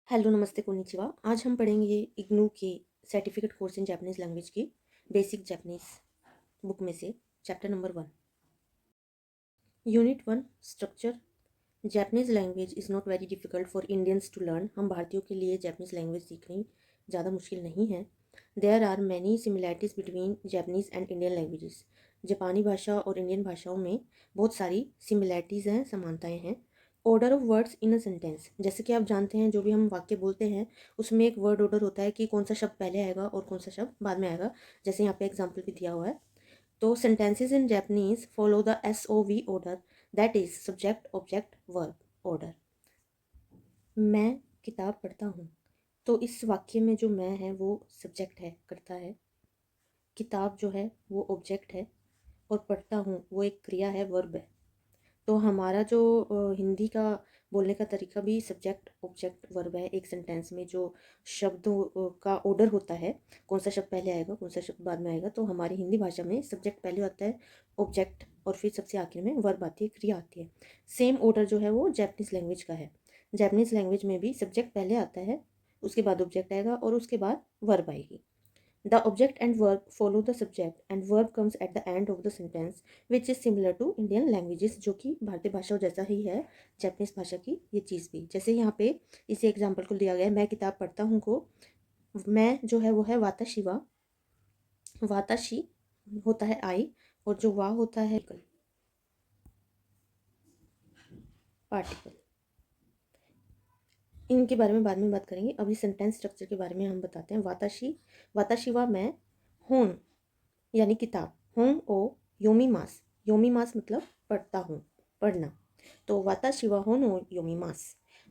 Hello नमस्ते konnichiwa. आज हम पढ़ेंगे इग्नू के certificate course in Japanese language की बेसिक जापानीज़ बुक में से chapter number 1 unit 1 structure. Japanese language is not very difficult for Indians to learn. हम भारतीयों के लिए जापानीज़ लैंग्वेज सीखनी ज़्यादा मुश्किल नहीं है। There are many similarities between Japanese and Indian languages. जापानी भाषा और इंडियन भाषाओं में बहुत सारी सिमिलैरिटीज़ हैं, समानताएं हैं। Order of words in a sentence, जैसे कि आप जानते हैं जो भी हम वाक्य बोलते हैं उसमें एक वर्ड ऑर्डर होता है कि कौन सा शब्द पहले आएगा और कौन सा शब्द बाद में आएगा। जैसे यहाँ पे एग्जाम्पल भी दिया हुआ है। तो sentences in Japanese follow the SOV order, that is subject object verb order। मैं किताब पढ़ता हूँ, तो इस वाक्य में जो मैं है वो सब्जेक्ट है, करता है। किताब जो है वो ऑब्जेक्ट है और पढ़ता हूँ वो एक क्रिया है, वर्ब है। तो हमारा जो हिंदी का बोलने का तरीका भी सब्जेक्ट ऑब्जेक्ट वर्ब है। एक सेंटेंस में जो शब्दों का ऑर्डर होता है, कौन सा शब्द पहले आएगा कौन सा शब्द बाद में आएगा, तो हमारी हिंदी भाषा में सब्जेक्ट पहले आता है, ऑब्जेक्ट, और फिर सबसे आखिर में वर्ब आती है, क्रिया आती है। सेम ऑर्डर जो है वो जापानीज़ लैंग्वेज का है। जापानीज़ लैंग्वेज में भी सब्जेक्ट पहले आता है, उसके बाद ऑब्जेक्ट आएगा और उसके बाद वर्ब आएगी। The object and verb follow the subject and verb comes at the end of the sentence which is similar to Indian languages, जो कि भारतीय भाषाओं जैसा ही है जापानीज भाषा की ये चीज़ भी। जैसे यहाँ पे इसी एग्जाम्पल को दिया गया है, मैं किताब पढ़ता हूँ को मैं जो है वो है वाताशिवा। वाताशी होता है आई और जो वा होता है पार्टिकल। इनके बारे में बाद में बात करेंगे, अभी सेंटेंस स्ट्रक्चर के बारे में हम बताते हैं। वाताशिवा मैं, होन यानी किताब, हों ओ योमीमास, योमीमास मतलब पढ़ता हूँ, पढ़ना। तो वाताशिवा हों ओ योमीमास।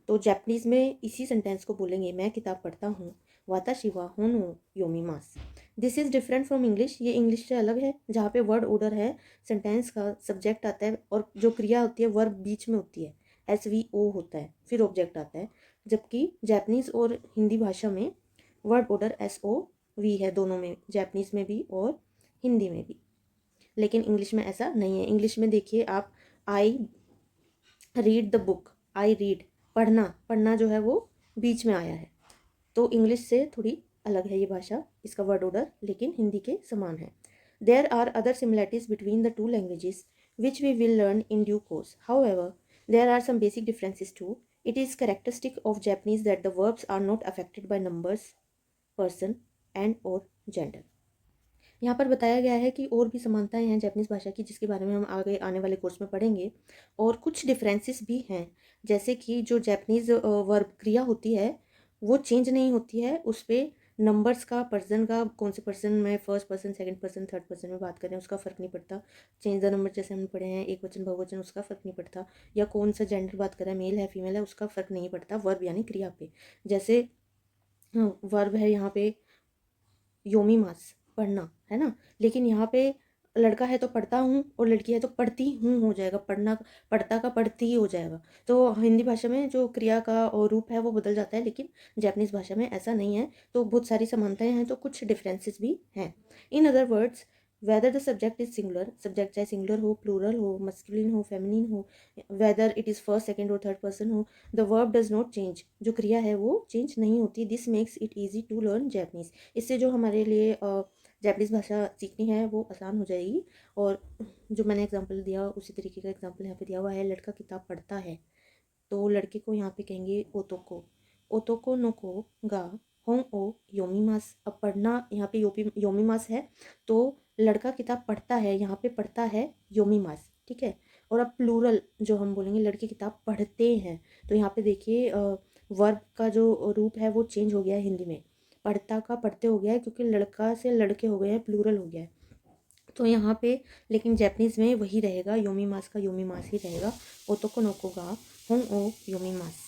तो जापानीज़ में इसी सेंटेंस को बोलेंगे, मैं किताब पढ़ता हूँ, वाताशिवा हों ओ योमीमास। This is different from English, ये इंग्लिश से अलग है जहाँ पे वर्ड ऑर्डर है, सेंटेंस का सब्जेक्ट आता है और जो क्रिया होती है वर्ब बीच में होती है, SVO होता है, फिर ऑब्जेक्ट आता है। जबकि जापानीज़ और हिंदी भाषा में वर्ड ऑर्डर SOV है, दोनों में, जापानीज़ में भी और हिंदी में भी। लेकिन इंग्लिश में ऐसा नहीं है। इंग्लिश में देखिए आप, I read the book, I read, पढ़ना, पढ़ना जो है वो बीच में आया है। तो इंग्लिश से थोड़ी अलग है ये भाषा, इसका वर्ड ऑर्डर, लेकिन हिंदी के समान है। There are other similarities between the two languages which we will learn in due course. However there are some basic differences too. It is characteristic of Japanese that the verbs are not affected by numbers, person and और जेंडर। यहाँ पर बताया गया है कि और भी समानताएं हैं जापानीज़ भाषा की, जिसके बारे में हम आगे आने वाले कोर्स में पढ़ेंगे। और कुछ डिफरेंसेस भी हैं, जैसे कि जो जापानीज़ वर्ब क्रिया होती है वो चेंज नहीं होती है, उस पर नंबर्स का, पर्सन का, कौन से पर्सन में, first person, second person, third person में बात करें उसका फ़र्क नहीं पड़ता। चेंज द नंबर जैसे हम पढ़े हैं, एक वचन बहुवचन, उसका फ़र्क नहीं पड़ता। या कौन सा जेंडर बात कर रहा है, मेल है फीमेल है, उसका फ़र्क नहीं पड़ता वर्ब यानी क्रिया पे। जैसे वर्ब है यहाँ पे योमीमास, पढ़ना, है ना, लेकिन यहाँ पे लड़का है तो पढ़ता हूँ और लड़की है तो पढ़ती हूँ हो जाएगा, पढ़ना पढ़ता का पढ़ती ही हो जाएगा। तो हिंदी भाषा में जो क्रिया का और रूप है वो बदल जाता है, लेकिन जापानीज़ भाषा में ऐसा नहीं है। तो बहुत सारी समानताएं हैं, तो कुछ डिफरेंसेस भी हैं। In other words, whether the subject is singular, subject चाहे सिंगुलर हो, प्लूरल हो, मस्कुलिन हो, फेमिनिन हो, whether it is first, second और थर्ड पर्सन हो, the verb does not change, जो क्रिया है वो चेंज नहीं होती। This makes it easy to learn Japanese. इससे जो हमारे लिए जापानीज़ भाषा सीखनी है वो आसान हो जाएगी। और जो मैंने एग्जांपल दिया उसी तरीके का एग्जांपल यहाँ पे दिया हुआ है। लड़का किताब पढ़ता है, तो लड़के को यहाँ पे कहेंगे ओतोको, ओतोको नो को गा हों ओ योमीमास। अब पढ़ना यहाँ पे योमीमास है, तो लड़का किताब पढ़ता है, यहाँ पे पढ़ता है योमीमास, ठीक है। और अब प्लूरल जो हम बोलेंगे, लड़के किताब पढ़ते हैं, तो यहाँ पे देखिए वर्ब का जो रूप है वो चेंज हो गया है हिंदी में, पढ़ता का पढ़ते हो गया है, क्योंकि लड़का से लड़के हो गए हैं, प्लूरल हो गया है। तो यहाँ पे लेकिन जैपनीज़ में वही रहेगा, योमीमास का योमीमास ही रहेगा, ओतोको नोको गा हों ओ योमीमास।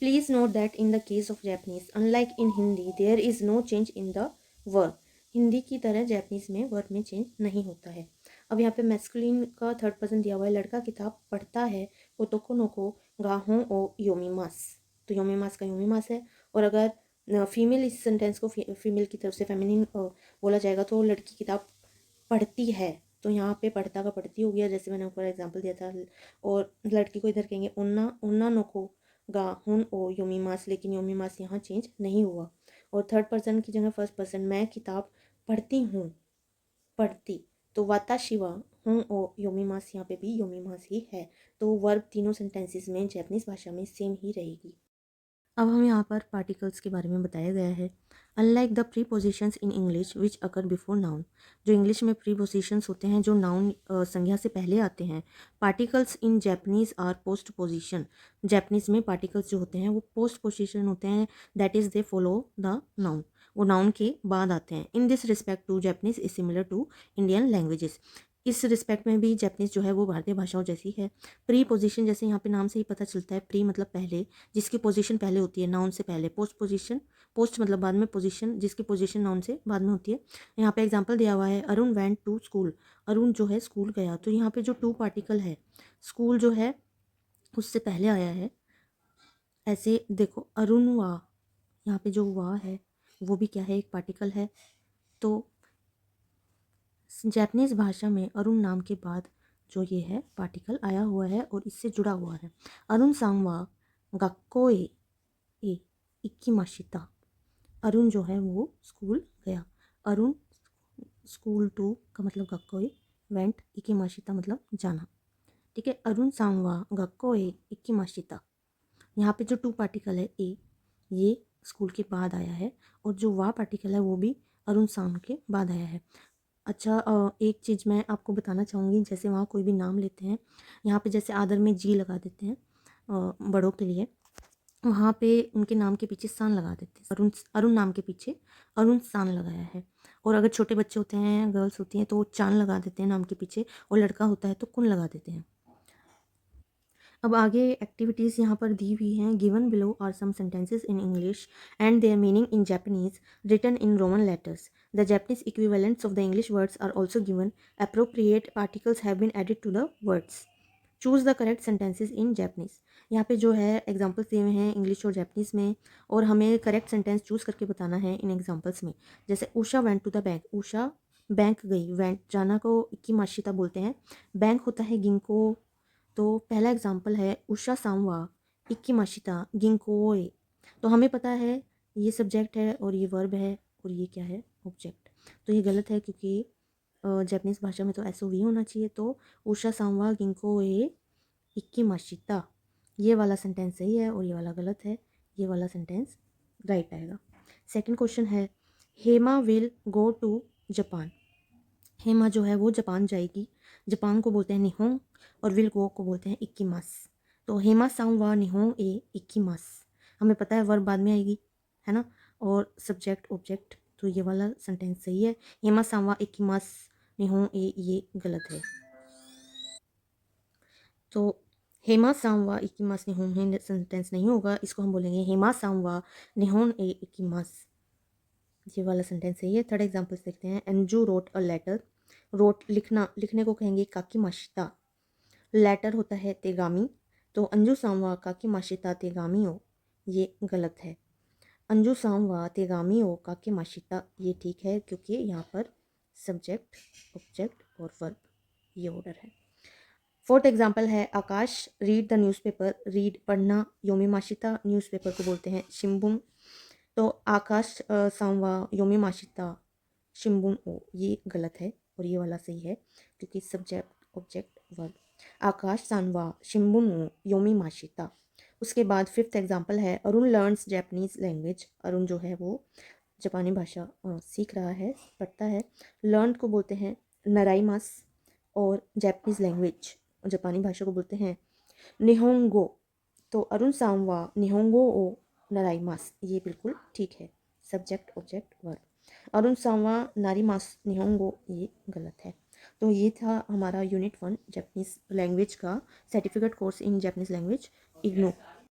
Please note that in the case of Japanese, unlike in Hindi, there is no change in the verb। Hindi की तरह जापानीज़ में वर्ब में चेंज नहीं होता है। अब यहाँ पे मैस्कुलिन का थर्ड पर्सन दिया हुआ है, लड़का किताब पढ़ता है, ओतोको नोको गा हों ओ योमीमास, तो योमीमास का योमीमास है। और अगर फीमेल इस सेंटेंस को फीमेल की तरफ से फेमिनिन बोला जाएगा, तो लड़की किताब पढ़ती है, तो यहाँ पे पढ़ता का पढ़ती हो गया, जैसे मैंने ऊपर एग्जांपल दिया था। और लड़की को इधर कहेंगे उन्ना, उन्ना नोको गा हुन ओ योमीमास, लेकिन योमीमास यहाँ चेंज नहीं हुआ। और थर्ड पर्सन की जगह फर्स्ट पर्सन, मैं किताब पढ़ती हूँ, पढ़ती। तो वाताशिवा हूँ ओ योमीमास, यहाँ पे भी योमीमास ही है। तो वर्ब तीनों सेंटेंसेस में जैपनीज भाषा में सेम ही रहेगी। अब हमें यहाँ पर पार्टिकल्स के बारे में बताया गया है। Unlike the prepositions in English which occur before noun, जो इंग्लिश में प्रीपोजिशंस होते हैं जो नाउन संज्ञा से पहले आते हैं, particles in Japanese are post position, Japanese में पार्टिकल्स जो होते हैं वो पोस्ट पोजिशन होते हैं, that is they follow the noun, वो नाउन के बाद आते हैं। In this respect to Japanese is similar to Indian languages, इस रिस्पेक्ट में भी जैपनीज जो है वो भारतीय भाषाओं जैसी है। प्री पोजिशन, जैसे यहाँ पे नाम से ही पता चलता है, प्री मतलब पहले, जिसकी पोजीशन पहले होती है नाउन से पहले। पोस्ट पोजीशन, पोस्ट मतलब बाद में, पोजीशन जिसकी पोजीशन नाउन से बाद में होती है। यहाँ पे एग्जांपल दिया हुआ है, Arun went to school, Arun जो है स्कूल गया। तो यहाँ पे जो टू पार्टिकल है, स्कूल जो है उससे पहले आया है। ऐसे देखो, अरुण वा, यहाँ पे जो वा है वो भी क्या है, एक पार्टिकल है। तो जैपनीज भाषा में अरुण नाम के बाद जो ये है पार्टिकल आया हुआ है और इससे जुड़ा हुआ है। अरुण सांवा गक्कोए ए इक्कीमाशिता, अरुण जो है वो स्कूल गया। अरुण स्कूल टू का मतलब गक्कोए, वेंट इक्कीमाशिता मतलब जाना। ठीक है, अरुण सांवा गक्कोए इक्कीमाशिता, यहाँ पे जो टू पार्टिकल है ए, ये स्कूल के बाद आया है, और जो वा पार्टिकल है वो भी अरुण सांग के बाद आया है। अच्छा, एक चीज़ मैं आपको बताना चाहूँगी, जैसे वहाँ कोई भी नाम लेते हैं, यहाँ पे जैसे आदर में जी लगा देते हैं बड़ों के लिए, वहाँ पे उनके नाम के पीछे सान लगा देते हैं। अरुण, अरुण नाम के पीछे अरुण सान लगाया है। और अगर छोटे बच्चे होते हैं, गर्ल्स होती हैं, तो वो चांद लगा देते हैं नाम के पीछे, और लड़का होता है तो कुन लगा देते हैं। अब आगे एक्टिविटीज़ यहाँ पर दी हुई हैं। Given below are some sentences in English and their meaning in Japanese written in Roman letters. The Japanese equivalents of the English words are also given. Appropriate particles have been added to the words. Choose the correct sentences in Japanese. यहाँ पे जो है examples दिए हुए हैं English और Japanese में, और हमें करेक्ट सेंटेंस चूज़ करके बताना है इन एग्जाम्पल्स में। जैसे Usha went to the bank, Usha bank गई, वेंट जाना को इक्कीमाशिता बोलते हैं, बैंक होता है गिंको। तो पहला एग्जाम्पल है उषा सांवा इक्कीमाशिता गिंकोए। तो हमें पता है ये सब्जेक्ट है और ये वर्ब है और ये क्या है, ऑब्जेक्ट। तो ये गलत है क्योंकि जापानीज़ भाषा में तो एस ओ वी होना चाहिए। तो उषा सांवा गिंकोए इक्कीमाशिता, ये वाला सेंटेंस सही है और ये वाला गलत है, ये वाला सेंटेंस राइट आएगा। सेकंड क्वेश्चन है, Hema will go to Japan. Hema जो है वो जापान जाएगी, जापान को बोलते हैं निहोंग, और विल गो को बोलते हैं इक्कीमास। तो हेमा सांग वा निहोंग ए इक्कीमास, हमें पता है वर्ब बाद में आएगी, है ना, और सब्जेक्ट ऑब्जेक्ट। तो ये वाला सेंटेंस सही है। हेमा सांग वा इक्कीमास निहोंग ए, ये गलत है। तो हेमा सांवा इक्कीमास निहोन सेंटेंस नहीं होगा, इसको हम बोलेंगे हेमा सांवा निहोन ए इक्कीमास, ये वाला सेंटेंस सही है। थर्ड एग्जांपल्स देखते हैं। Anju wrote a letter, wrote लिखना, लिखने को कहेंगे काकी माशिता, लेटर होता है तेगामी। तो अंजू सांवा काकी माशिता तेगामी हो, ये गलत है। अंजू सांवा तेगामी हो काकी माशिता, ये ठीक है क्योंकि यहाँ पर सब्जेक्ट ऑब्जेक्ट और वर्ब ये ऑर्डर है। फोर्थ एग्जाम्पल है, आकाश रीड द न्यूज़पेपर, रीड पढ़ना, योमी माशिता न्यूज़पेपर को बोलते हैं शिम्बुन। तो आकाश सांवा योमी माशिता शिम्बुन ओ, ये गलत है और ये वाला सही है क्योंकि सब्जेक्ट ऑब्जेक्ट वर्ब। आकाश सांवा शिम्बुन ओ योमी माशिता। उसके बाद फिफ्थ एग्जाम्पल है, Arun learns Japanese language, Arun जो है वो जापानी भाषा सीख रहा है, पढ़ता है। लर्न को बोलते हैं नराइमास, और जैपनीज लैंग्वेज जापानी भाषा को बोलते हैं निहोंगो। तो अरुण सांवा निहोंगो ओ नराइमास, ये बिल्कुल ठीक है, सब्जेक्ट ऑब्जेक्ट वर्ब। अरुण सांवा नारीमास निहोंगो, ये गलत है। तो ये था हमारा यूनिट 1 जापानीज़ लैंग्वेज का certificate course in Japanese language IGNOU.